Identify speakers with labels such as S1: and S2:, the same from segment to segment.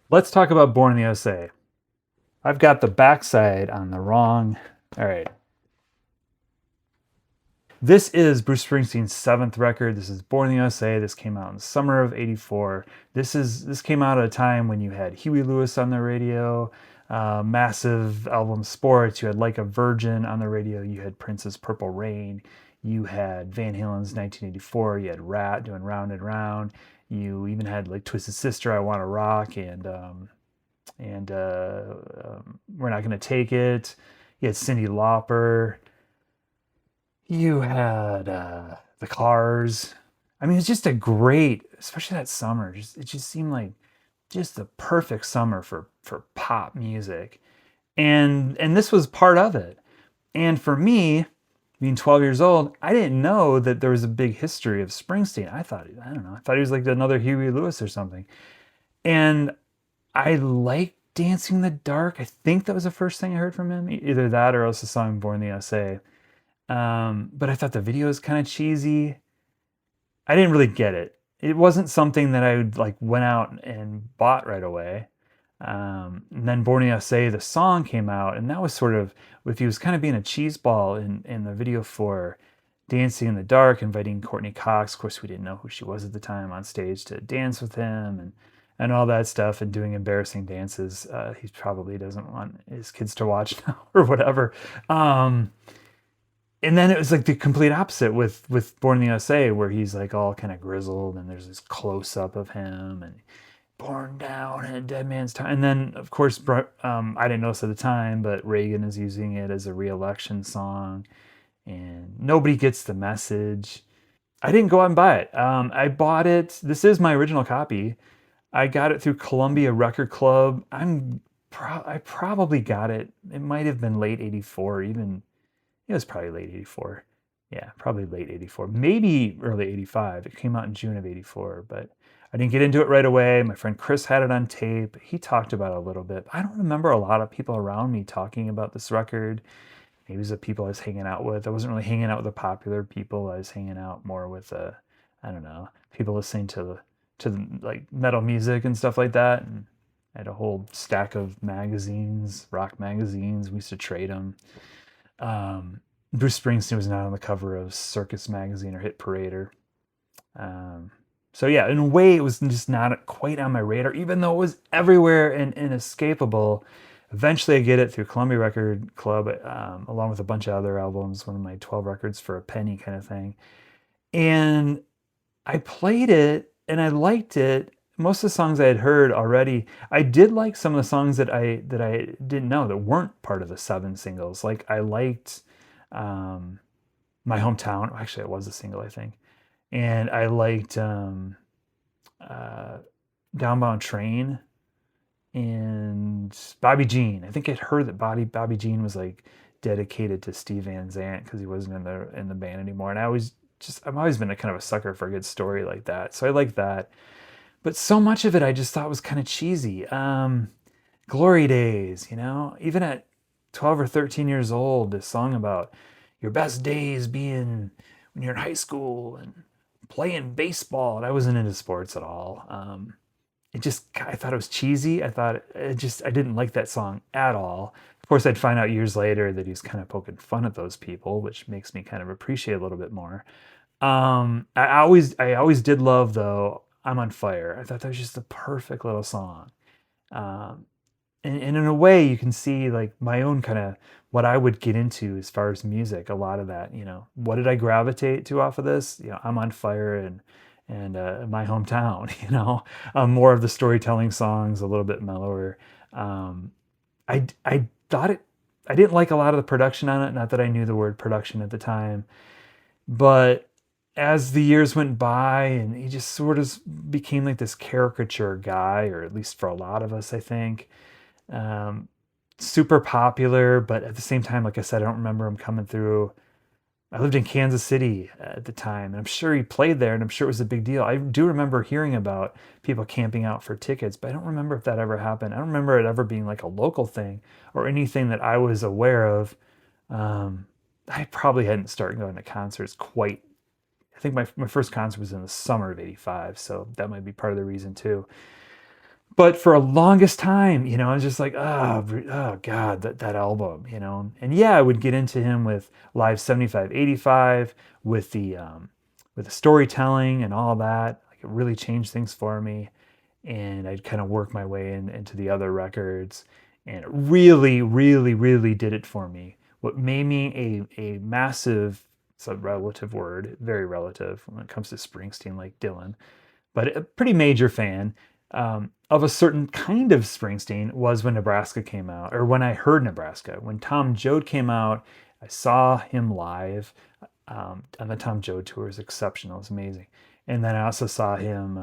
S1: Let's talk about Born in the USA. I've got the backside on the wrong. All right. This is Bruce Springsteen's seventh record. This is Born in the USA. This came out in the summer of '84. This came out at a time when you had Huey Lewis on the radio, massive album Sports. You had Like a Virgin on the radio. You had Prince's Purple Rain. You had Van Halen's 1984. You had Rat doing Round and Round. You even had like Twisted Sister, I Want to Rock, and We're Not Gonna Take It. You had Cyndi Lauper. You had the Cars. I mean, it's just a great, especially that summer. It just seemed like just the perfect summer for pop music, and this was part of it. And for me, being 12 years old, I didn't know that there was a big history of Springsteen. I don't know, I thought he was like another Huey Lewis or something. And I like Dancing in the Dark. I think that was the first thing I heard from him. Either that or else the song Born in the USA. But I thought the video was kind of cheesy. I didn't really get it. It wasn't something that I would like went out and bought right away. And then Born in the USA, the song came out, and that was sort of if he was kind of being a cheeseball in the video for Dancing in the Dark, inviting Courtney Cox. Of course, we didn't know who she was at the time on stage to dance with him and all that stuff and doing embarrassing dances. He probably doesn't want his kids to watch now or whatever. And then it was like the complete opposite with Born in the USA, where he's like all kind of grizzled, and there's this close up of him, and born down in a dead man's time. And then, of course, I didn't notice at the time, but Reagan is using it as a re-election song, and nobody gets the message. I didn't go out and buy it. I bought it. This is my original copy. I got it through Columbia Record Club. I probably got it. It might have been late '84, even it was probably late '84. Yeah, probably late '84, maybe early '85. It came out in June of '84, but I didn't get into it right away. My friend Chris had it on tape. He talked about it a little bit. I don't remember a lot of people around me talking about this record. Maybe it was the people I was hanging out with. I wasn't really hanging out with the popular people. I was hanging out more with I don't know, people listening to like metal music and stuff like that. And I had a whole stack of magazines, rock magazines. We used to trade them. Bruce Springsteen was not on the cover of Circus Magazine or Hit Parader. Um, so yeah, in a way, it was just not quite on my radar, even though it was everywhere and inescapable. Eventually, I get it through Columbia Record Club, along with a bunch of other albums, one of my 12 records for a penny kind of thing. And I played it and I liked it. Most of the songs I had heard already. I did like some of the songs that I didn't know that weren't part of the seven singles. Like I liked um, My Hometown. Actually, it was a single, I think. And I liked uh, Downbound Train and Bobby Jean. I think I'd heard that Bobby Jean was like dedicated to Steve Van Zandt because he wasn't in the band anymore. And I've always been a kind of a sucker for a good story like that. So I like that. But so much of it I just thought was kind of cheesy. Glory Days, even at 12 or 13 years old, this song about your best days being when you're in high school and playing baseball. And I wasn't into sports at all. I thought it was cheesy. I didn't like that song at all. Of course, I'd find out years later that he's kind of poking fun at those people, which makes me kind of appreciate it a little bit more. I always did love though. I'm on Fire. I thought that was just the perfect little song. Um, and in a way, you can see like my own kind of what I would get into as far as music. A lot of that, what did I gravitate to off of this? I'm on Fire and My Hometown. More of the storytelling songs, a little bit mellower. Um, I thought it. I didn't like a lot of the production on it. Not that I knew the word production at the time, but as the years went by and he just sort of became like this caricature guy, or at least for a lot of us, I think. Um, Super popular, but at the same time, like I said, I don't remember him coming through. I lived in Kansas City at the time, and I'm sure he played there, and I'm sure it was a big deal. I do remember hearing about people camping out for tickets, but I don't remember if that ever happened. I don't remember it ever being like a local thing or anything that I was aware of. Um, I probably hadn't started going to concerts quite. I think my first concert was in the summer of '85, so that might be part of the reason too. But for a longest time, I was just like, oh God, that album, And yeah, I would get into him with Live 75, 85, with the storytelling and all that. Like it really changed things for me. And I'd kind of work my way into the other records. And it really, really, really did it for me. What made me a massive, it's a relative word, very relative when it comes to Springsteen, like Dylan, but a pretty major fan of a certain kind of Springsteen was when Nebraska came out, or when I heard Nebraska. When Tom Joad came out, I saw him live on the Tom Joad tour. Is exceptional. It's amazing. And then I also saw him,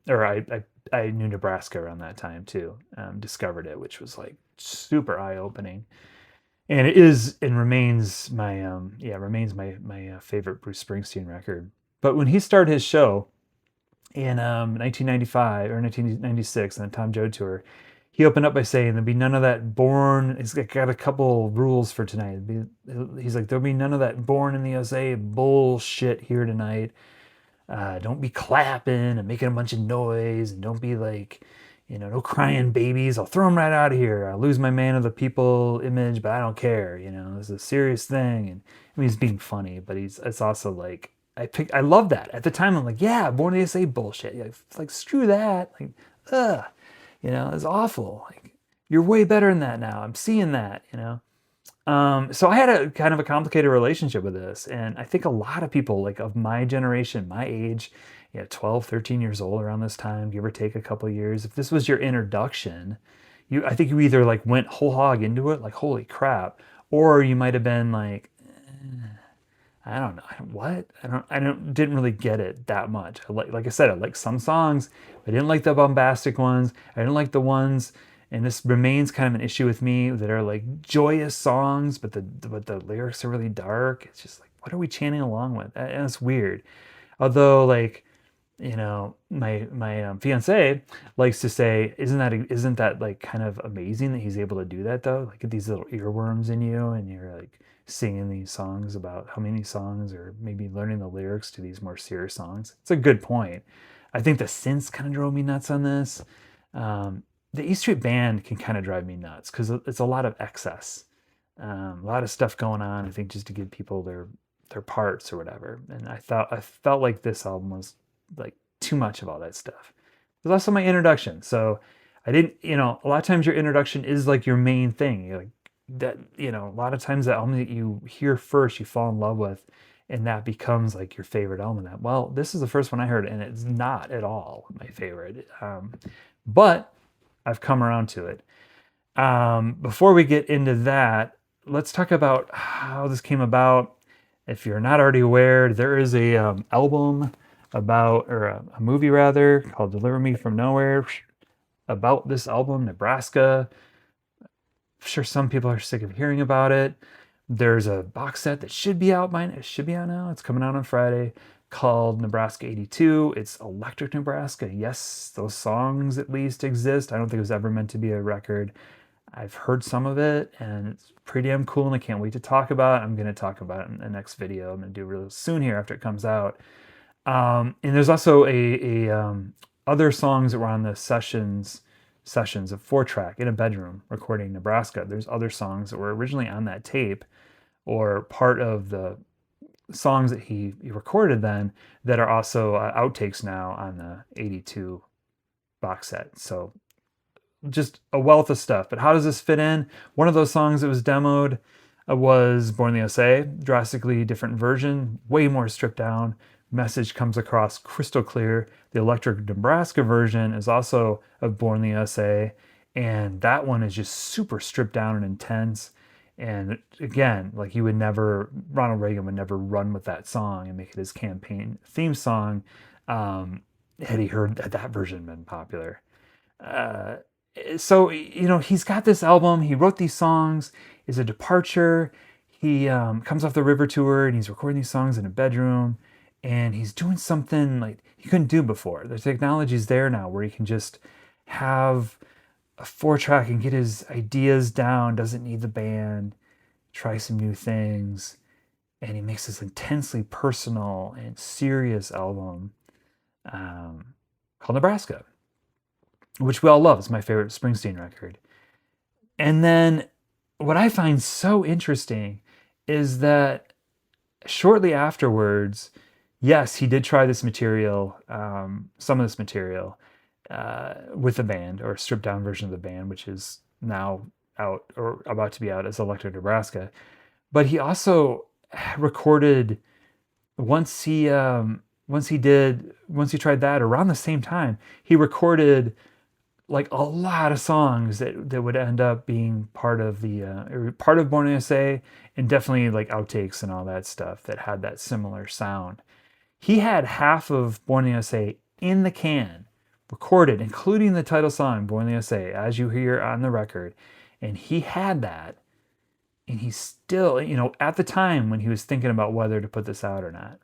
S1: or I knew Nebraska around that time too. Discovered it, which was like super eye opening. And it is and remains my remains my favorite Bruce Springsteen record. But when he started his show, in 1995 or 1996 on the Tom Joad tour, he opened up by saying there'll be none of that born. He's got a couple rules for tonight. He's like, there'll be none of that born in the USA bullshit here tonight. Don't be clapping and making a bunch of noise, and don't be like, no crying babies. I'll throw them right out of here. I'll lose my man of the people image, but I don't care. This is a serious thing. And I mean, he's being funny, but it's also like, I love that. At the time, I'm like, yeah, Born in the USA bullshit. Like screw that. Like, ugh. It's awful. Like, you're way better than that now. I'm seeing that, So I had a kind of a complicated relationship with this. And I think a lot of people like of my generation, my age, 12, 13 years old around this time, give or take a couple of years, if this was your introduction, I think you either like went whole hog into it, like, holy crap, or you might have been like, I don't know what. Didn't really get it that much. Like I said, I like some songs. I didn't like the bombastic ones. I didn't like the ones, and this remains kind of an issue with me, that are like joyous songs, but the lyrics are really dark. It's just like, what are we chanting along with? And it's weird. Although, like, my fiance likes to say, isn't that like kind of amazing that he's able to do that though? Like, get these little earworms in you, and you're like singing these songs, about how many songs, or maybe learning the lyrics to these more serious songs. It's a good point. I think the synths kind of drove me nuts on this. The E Street Band can kind of drive me nuts because it's a lot of excess, a lot of stuff going on. I think just to give people their parts or whatever. And I felt like this album was like too much of all that stuff. It was also my introduction, so I didn't. A lot of times your introduction is like your main thing. You're like, that, a lot of times the album that you hear first, you fall in love with, and that becomes like your favorite album. Well, this is the first one I heard, and it's not at all my favorite, but I've come around to it. Before we get into that, let's talk about how this came about. If you're not already aware, there is a album about, or a movie rather, called Deliver Me From Nowhere, about this album, Nebraska. I'm sure some people are sick of hearing about it. There's a box set that should be out by now. It should be out now. It's coming out on Friday, called Nebraska 82. It's Electric Nebraska. Yes, those songs at least exist. I don't think it was ever meant to be a record. I've heard some of it, and it's pretty damn cool, and I can't wait to talk about it. I'm going to talk about it in the next video. I'm going to do it real soon here after it comes out. And there's also other songs that were on the sessions of 4-track in a bedroom recording Nebraska. There's other songs that were originally on that tape, or part of the songs that he recorded then, that are also outtakes now on the 82 box set. So just a wealth of stuff. But how does this fit in? One of those songs that was demoed was Born in the USA, drastically different version, way more stripped down. Message comes across crystal clear. The Electric Nebraska version is also of Born in the USA, and that one is just super stripped down and intense. And again, like, Ronald Reagan would never run with that song and make it his campaign theme song, had he heard that version been popular. So, he's got this album. He wrote these songs. It's a departure. He comes off the River Tour, and he's recording these songs in a bedroom. And he's doing something like he couldn't do before. The technology's there now where he can just have a 4-track and get his ideas down, doesn't need the band, try some new things. And he makes this intensely personal and serious album called Nebraska. which we all love. It's my favorite Springsteen record. And then what I find so interesting is that shortly afterwards, yes, he did try this material, some of this material, with the band, or a stripped down version of the band, which is now out or about to be out as Electric Nebraska. But he also recorded once he tried that around the same time, he recorded like a lot of songs that would end up being part of part of Born in the USA, and definitely like outtakes and all that stuff that had that similar sound. He had half of Born in the USA in the can, recorded, including the title song Born in the USA, as you hear on the record, and he had that, and he still, at the time when he was thinking about whether to put this out or not,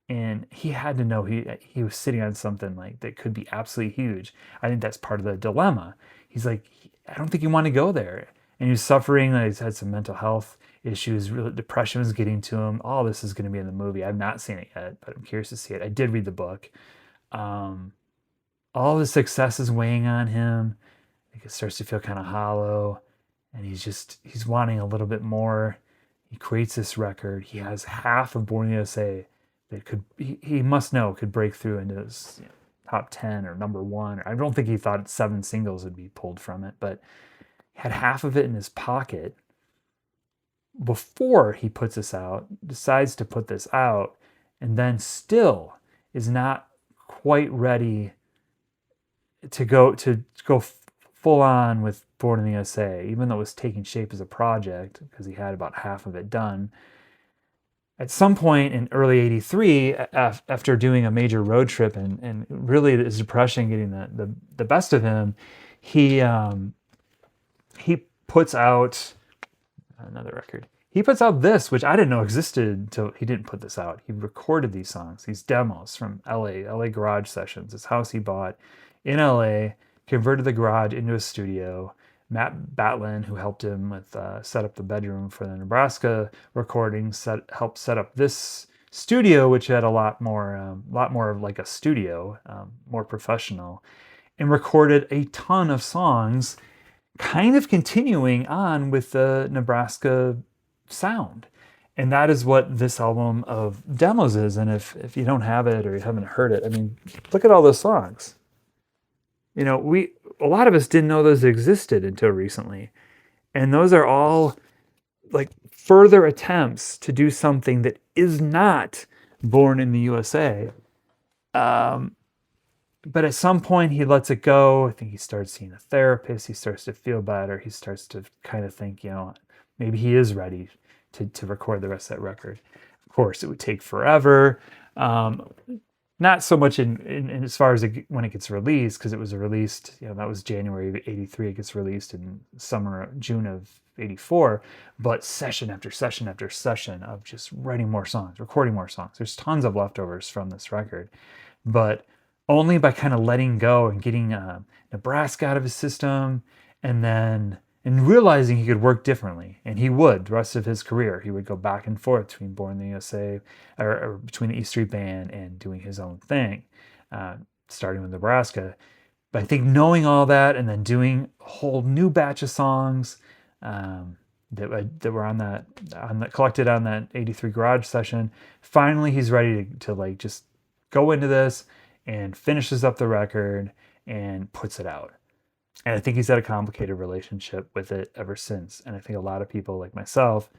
S1: and he had to know he was sitting on something like that could be absolutely huge. I think that's part of the dilemma. He's like, I don't think he wanted to go there, and he was suffering. He's had some mental health issues. Real depression was getting to him. All this is going to be in the movie. I've not seen it yet, but I'm curious to see it. I did read the book. All the success is weighing on him. It starts to feel kind of hollow, and he's wanting a little bit more. He creates this record. He has half of Born in the USA that he must know could break through into his top 10 or number one. I don't think he thought 7 singles would be pulled from it, but he had half of it in his pocket before he puts this out, decides to put this out, and then still is not quite ready to go full on with Born in the USA, even though it was taking shape as a project because he had about half of it done. At some point in early '83, after doing a major road trip and really his depression getting the best of him, he puts out another record. He puts out this, which I didn't know existed until he didn't put this out. He recorded these songs, these demos from LA garage sessions. This house he bought in LA, converted the garage into a studio. Matt Batlin, who helped him with set up the bedroom for the Nebraska recording, helped set up this studio, which had a lot more of like a studio, more professional, and recorded a ton of songs, kind of continuing on with the Nebraska sound. And that is what this album of demos is. And if you don't have it or you haven't heard it, I mean, look at all those songs. A lot of us didn't know those existed until recently. And those are all like further attempts to do something that is not Born in the USA. But at some point he lets it go. I think he starts seeing a therapist. He starts to feel better. He starts to kind of think, maybe he is ready to record the rest of that record. Of course, it would take forever. Not so much in as far as when it gets released, because it was released, that was January of '83. It gets released in June of '84. But session after session after session of just writing more songs, recording more songs. There's tons of leftovers from this record, but only by kind of letting go and getting Nebraska out of his system, and realizing he could work differently. And he would the rest of his career. He would go back and forth between Born in the USA or between the E Street Band and doing his own thing, starting with Nebraska. But I think knowing all that and then doing a whole new batch of songs that were collected on that '83 garage session, finally he's ready to like just go into this and finishes up the record and puts it out. And I think he's had a complicated relationship with it ever since. And I think a lot of people like myself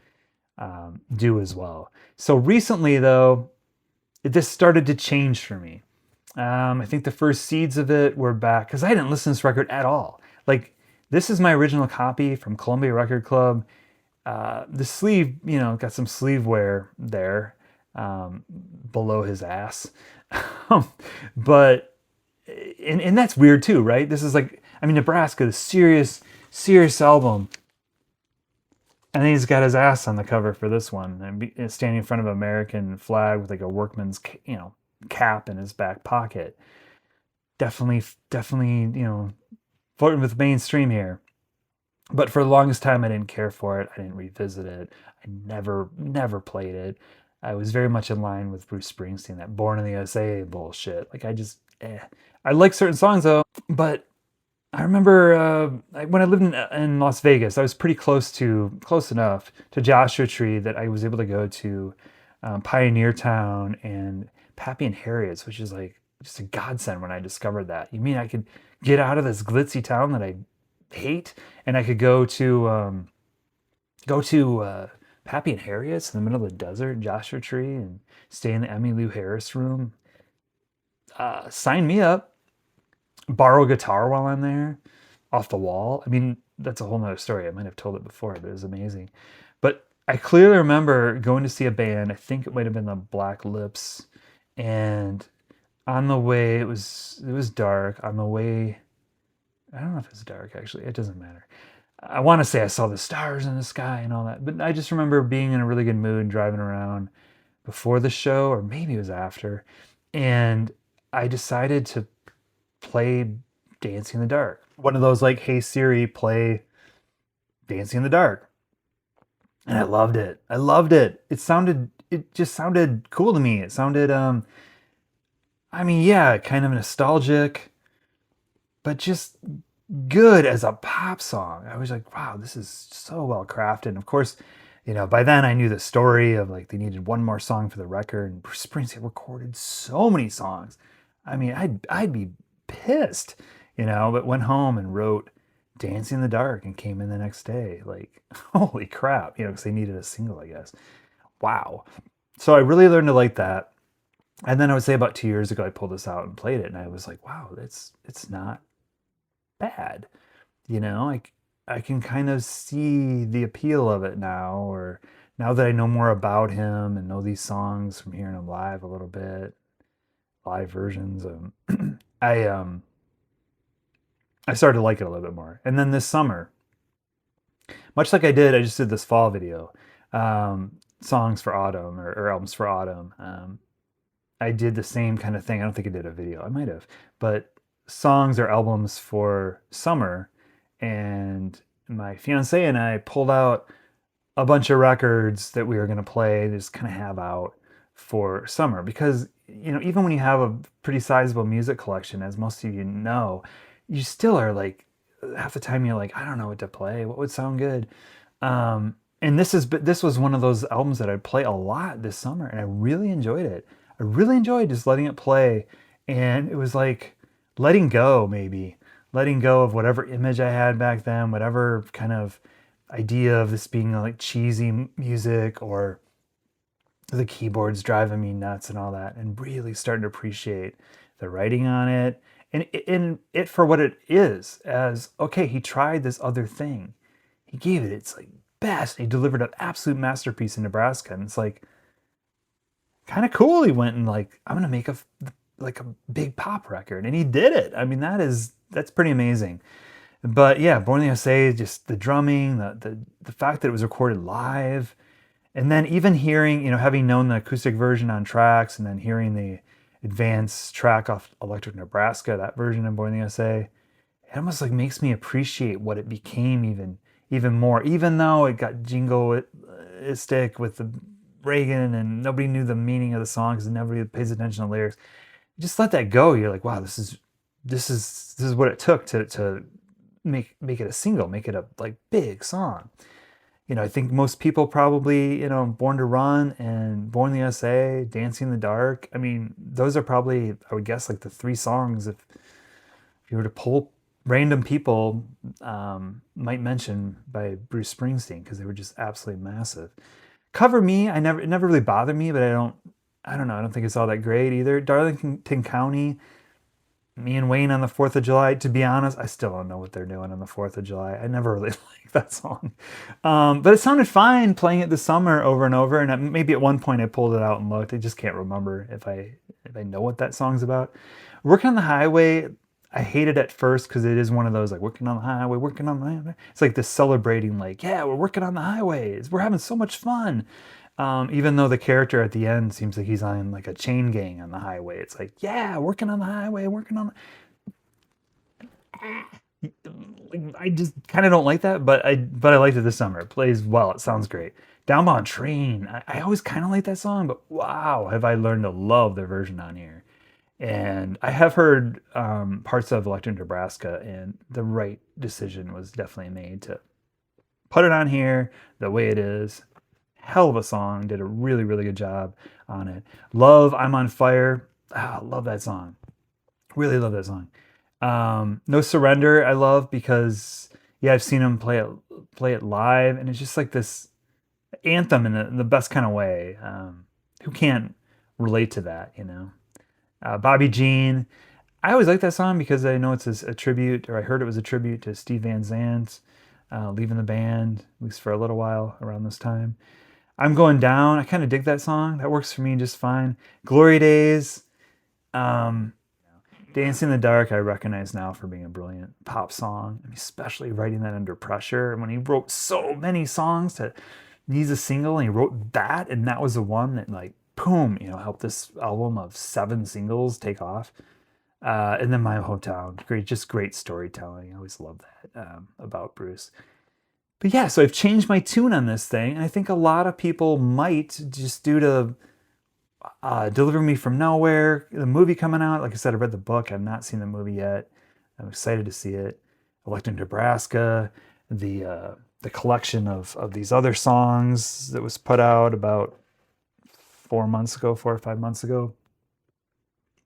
S1: do as well. So recently, though, this started to change for me. I think the first seeds of it were back, because I didn't listen to this record at all. Like, this is my original copy from Columbia Record Club. The sleeve, got some sleeve wear there below his ass. But, and that's weird too, right? This is like, Nebraska, the serious album. And then he's got his ass on the cover for this one, and standing in front of an American flag with like a workman's, cap in his back pocket. Definitely, flirting with mainstream here. But for the longest time, I didn't care for it. I didn't revisit it. I never played it. I was very much in line with Bruce Springsteen, that Born in the USA bullshit. Like, I like certain songs though, but I remember when I lived in Las Vegas, I was close enough to Joshua Tree that I was able to go to Pioneer Town and Pappy and Harriet's, which is like just a godsend when I discovered that. You mean I could get out of this glitzy town that I hate, and I could go to Pappy and Harriet's in the middle of the desert, Joshua Tree, and stay in the Emmylou Harris room. Sign me up. Borrow a guitar while I'm there, off the wall. I mean, that's a whole nother story. I might have told it before, but it was amazing. But I clearly remember going to see a band. I think it might have been the Black Lips, and on the way it was dark. On the way, I don't know if it's dark actually. It doesn't matter. I want to say I saw the stars in the sky and all that, but I just remember being in a really good mood driving around before the show, or maybe it was after, and I decided to play Dancing in the Dark. One of those like, hey Siri, play Dancing in the Dark. And I loved it. I loved it. It just sounded cool to me. It sounded, I mean, yeah, kind of nostalgic, but just good as a pop song. I was like, wow, this is so well crafted. And of course, by then I knew the story of like they needed one more song for the record, and Bruce Springsteen recorded so many songs. I mean, I'd be pissed, but went home and wrote Dancing in the Dark and came in the next day. Like, holy crap, because they needed a single, I guess. Wow. So I really learned to like that. And then I would say about 2 years ago, I pulled this out and played it, and I was like, wow, it's not bad. I can kind of see the appeal of it now, or now that I know more about him and know these songs from hearing him live a little bit, live versions. I I started to like it a little bit more. And then this summer, much like I just did this fall video, songs for autumn, or albums for autumn. I did the same kind of thing. I don't think I did a video. I might have, but songs or albums for summer. And my fiance and I pulled out a bunch of records that we were going to play, just kind of have out for summer, because even when you have a pretty sizable music collection, as most of you know, you still are like, half the time you're like, I don't know what to play, what would sound good. And this was one of those albums that I'd play a lot this summer, and I really enjoyed it. I really enjoyed just letting it play, and it was like letting go, maybe letting go of whatever image I had back then, whatever kind of idea of this being like cheesy music, or the keyboards driving me nuts and all that, and really starting to appreciate the writing on it, and it for what it is, as okay, he tried this other thing, he gave it its like best, he delivered an absolute masterpiece in Nebraska, and it's like kind of cool. He went and like, I'm gonna make a big pop record, and he did it. I mean, that's pretty amazing. But yeah, Born in the USA, just the drumming, the fact that it was recorded live, and then even hearing, having known the acoustic version on tracks, and then hearing the advanced track off Electric Nebraska, that version of Born in the USA, it almost like makes me appreciate what it became even more, even though it got jingoistic with the Reagan, and nobody knew the meaning of the songs, and nobody pays attention to the lyrics. You just let that go. You're like, wow, this is what it took to make it a single, make it a like big song. I think most people probably, Born to Run and Born in the USA, Dancing in the Dark. I mean, those are probably, I would guess, like the three songs if you were to poll random people, might mention by Bruce Springsteen, because they were just absolutely massive. Cover Me, it never really bothered me, but I don't know, I don't think it's all that great either. Darlington County, me and Wayne on the 4th of July, to be honest, I still don't know what they're doing on the 4th of July. I never really liked that song. But it sounded fine playing it this summer over and over, and maybe at one point I pulled it out and looked. I just can't remember if I know what that song's about. Working on the Highway, I hate it at first, because it is one of those like, working on the highway, working on the highway. It's like this celebrating, like, yeah, we're working on the highways, we're having so much fun. Even though the character at the end seems like he's on like a chain gang on the highway. It's like, yeah, working on the highway, working on the... I just kind of don't like that, but I liked it this summer. It plays well, it sounds great. Downbound Train, I always kind of like that song, but wow, have I learned to love their version on here. And I have heard parts of Electric Nebraska, and the right decision was definitely made to put it on here the way it is. Hell of a song. Did a really, really good job on it. Love, I'm on Fire. Love that song. Really love that song. No Surrender, I love because yeah, I've seen him play it live, and it's just like this anthem in the best kind of way. Who can't relate to that, you know? Bobby Jean. I always like that song because I know it's a tribute, or I heard it was a tribute to Steve Van Zandt leaving the band, at least for a little while around this time. I'm Going Down. I kind of dig that song. That works for me just fine. Glory Days. Um, Dancing in the Dark, I recognize now for being a brilliant pop song, especially writing that under pressure. And when he wrote so many songs to needs a single, and he wrote that, and that was the one that, like, boom, helped this album of 7 singles take off. And then My Hometown, great storytelling. I always love that about Bruce. But yeah, so I've changed my tune on this thing, and I think a lot of people might, just due to Deliver Me From Nowhere, the movie coming out. Like I said, I read the book. I've not seen the movie yet. I'm excited to see it. Electing Nebraska, the collection of these other songs that was put out about 4 or 5 months ago.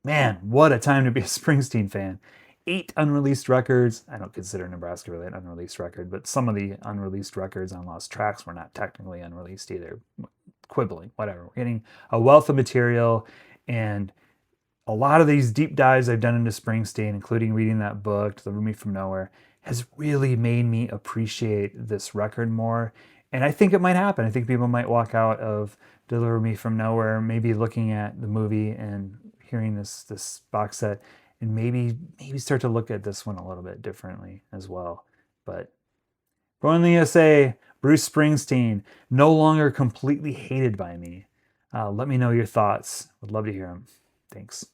S1: Man, what a time to be a Springsteen fan. 8 unreleased records. I don't consider Nebraska really an unreleased record, but some of the unreleased records on Lost Tracks were not technically unreleased either. Quibbling, whatever. We're getting a wealth of material, and a lot of these deep dives I've done into Springsteen, including reading that book, Deliver Me From Nowhere, has really made me appreciate this record more. And I think it might happen. I think people might walk out of Deliver Me From Nowhere, maybe looking at the movie and hearing this box set, and maybe start to look at this one a little bit differently as well. But Born in the USA, Bruce Springsteen, no longer completely hated by me. Let me know your thoughts. Would love to hear them. Thanks.